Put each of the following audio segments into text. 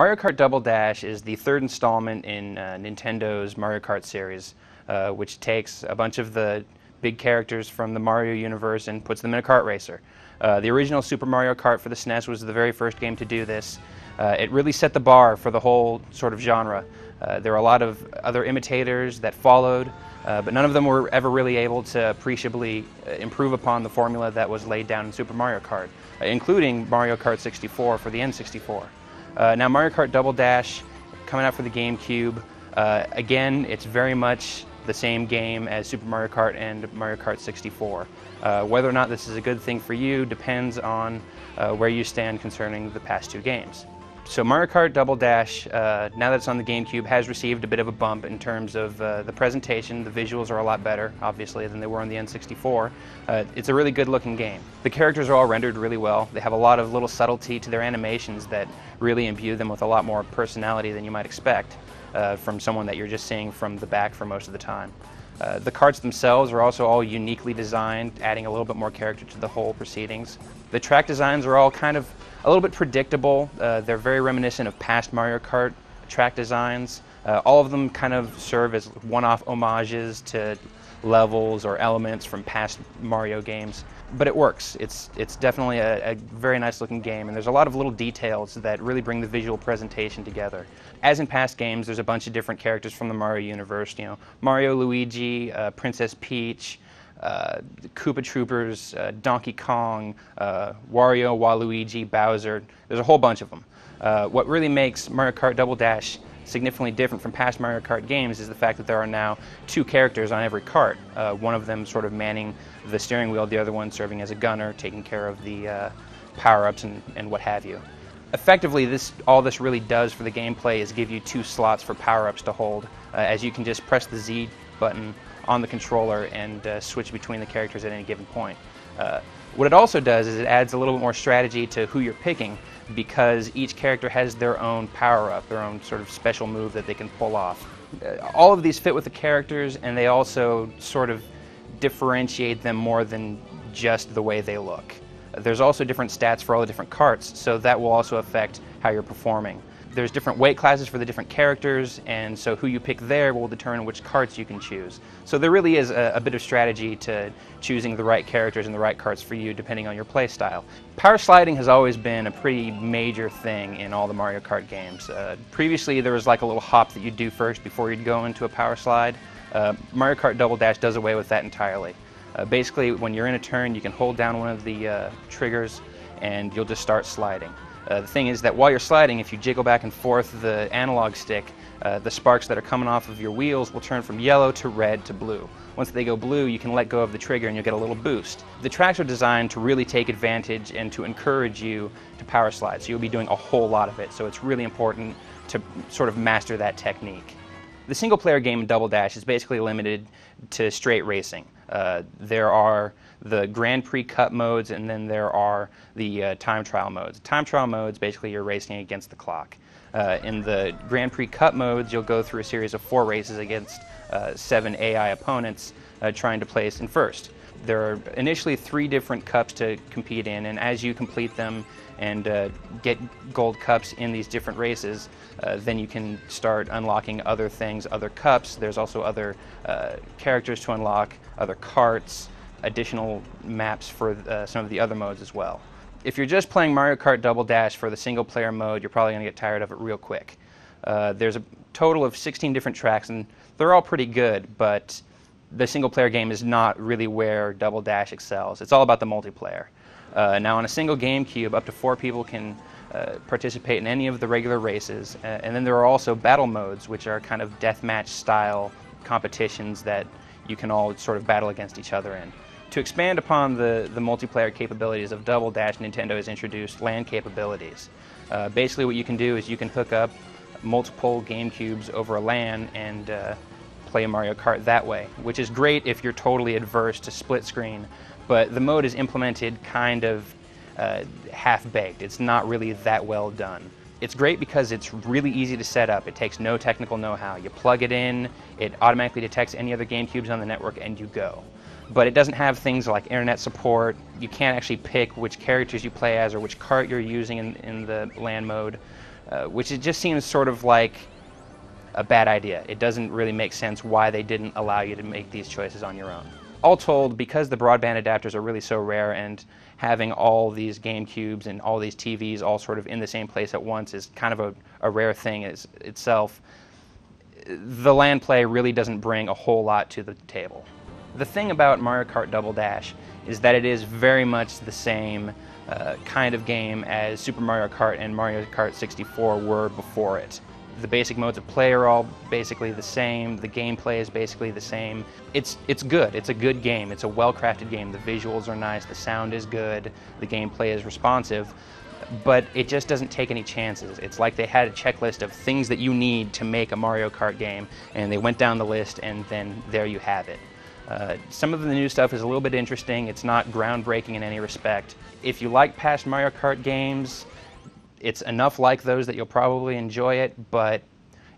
Mario Kart Double Dash is the third installment in Nintendo's Mario Kart series, which takes a bunch of the big characters from the Mario universe and puts them in a kart racer. The original Super Mario Kart for the SNES was the very first game to do this. It really set the bar for the whole sort of genre. There were a lot of other imitators that followed, but none of them were ever really able to appreciably improve upon the formula that was laid down in Super Mario Kart, including Mario Kart 64 for the N64. Now Mario Kart Double Dash, coming out for the GameCube, again, it's very much the same game as Super Mario Kart and Mario Kart 64. Whether or not this is a good thing for you depends on where you stand concerning the past two games. So Mario Kart Double Dash, now that it's on the GameCube, has received a bit of a bump in terms of the presentation. The visuals are a lot better, obviously, than they were on the N64. It's a really good-looking game. The characters are all rendered really well. They have a lot of little subtlety to their animations that really imbue them with a lot more personality than you might expect from someone that you're just seeing from the back for most of the time. The karts themselves are also all uniquely designed, adding a little bit more character to the whole proceedings. The track designs are all kind of a little bit predictable. They're very reminiscent of past Mario Kart track designs. All of them kind of serve as one-off homages to levels or elements from past Mario games. But it works. It's definitely a very nice looking game, and there's a lot of little details that really bring the visual presentation together. As in past games, there's a bunch of different characters from the Mario universe. You know, Mario, Luigi, Princess Peach, Koopa Troopers, Donkey Kong, Wario, Waluigi, Bowser. There's a whole bunch of them. What really makes Mario Kart Double Dash significantly different from past Mario Kart games is the fact that there are now two characters on every kart. One of them sort of manning the steering wheel, the other one serving as a gunner, taking care of the power-ups and what have you. Effectively, all this really does for the gameplay is give you two slots for power-ups to hold, as you can just press the Z button on the controller and switch between the characters at any given point. What it also does is it adds a little bit more strategy to who you're picking, because each character has their own power-up, their own sort of special move that they can pull off. All of these fit with the characters, and they also sort of differentiate them more than just the way they look. There's also different stats for all the different karts, so that will also affect how you're performing. There's different weight classes for the different characters, and so who you pick there will determine which karts you can choose. So there really is a bit of strategy to choosing the right characters and the right karts for you depending on your play style. Power sliding has always been a pretty major thing in all the Mario Kart games. Previously there was like a little hop that you'd do first before you'd go into a power slide. Mario Kart Double Dash does away with that entirely. Basically, when you're in a turn, you can hold down one of the triggers and you'll just start sliding. The thing is that while you're sliding, if you jiggle back and forth the analog stick, the sparks that are coming off of your wheels will turn from yellow to red to blue. Once they go blue, you can let go of the trigger and you'll get a little boost. The tracks are designed to really take advantage and to encourage you to power slide, so you'll be doing a whole lot of it, so it's really important to sort of master that technique. The single-player game in Double Dash is basically limited to straight racing. There are the Grand Prix Cup modes, and then there are the time trial modes. Time trial modes, basically you're racing against the clock. In the Grand Prix Cup modes, you'll go through a series of 4 races against 7 AI opponents trying to place in first. There are initially 3 different cups to compete in, and as you complete them and get gold cups in these different races, then you can start unlocking other things, other cups. There's also other characters to unlock, other karts, additional maps for some of the other modes as well. If you're just playing Mario Kart Double Dash for the single player mode, you're probably going to get tired of it real quick. There's a total of 16 different tracks, and they're all pretty good, but the single player game is not really where Double Dash excels. It's all about the multiplayer. Now on a single GameCube, up to 4 people can participate in any of the regular races, and then there are also battle modes, which are kind of deathmatch style competitions that you can all sort of battle against each other in. To expand upon the multiplayer capabilities of Double Dash, Nintendo has introduced LAN capabilities. Basically what you can do is you can hook up multiple GameCubes over a LAN and play Mario Kart that way, which is great if you're totally adverse to split screen, but the mode is implemented kind of half-baked. It's not really that well done. It's great because it's really easy to set up. It takes no technical know-how. You plug it in, it automatically detects any other GameCubes on the network, and you go. But it doesn't have things like internet support. You can't actually pick which characters you play as or which kart you're using in the LAN mode. which it just seems sort of like a bad idea. It doesn't really make sense why they didn't allow you to make these choices on your own. All told, because the broadband adapters are really so rare, and having all these GameCubes and all these TVs all sort of in the same place at once is kind of a rare thing itself, the LAN play really doesn't bring a whole lot to the table. The thing about Mario Kart Double Dash is that it is very much the same kind of game as Super Mario Kart and Mario Kart 64 were before it. The basic modes of play are all basically the same. The gameplay is basically the same. It's good. It's a good game. It's a well-crafted game. The visuals are nice. The sound is good. The gameplay is responsive. But it just doesn't take any chances. It's like they had a checklist of things that you need to make a Mario Kart game, and they went down the list, and then there you have it. Some of the new stuff is a little bit interesting. It's not groundbreaking in any respect. If you like past Mario Kart games, it's enough like those that you'll probably enjoy it, but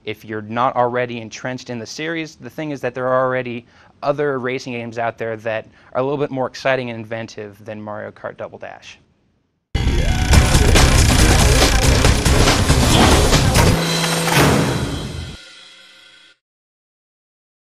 if you're not already entrenched in the series, the thing is that there are already other racing games out there that are a little bit more exciting and inventive than Mario Kart Double Dash.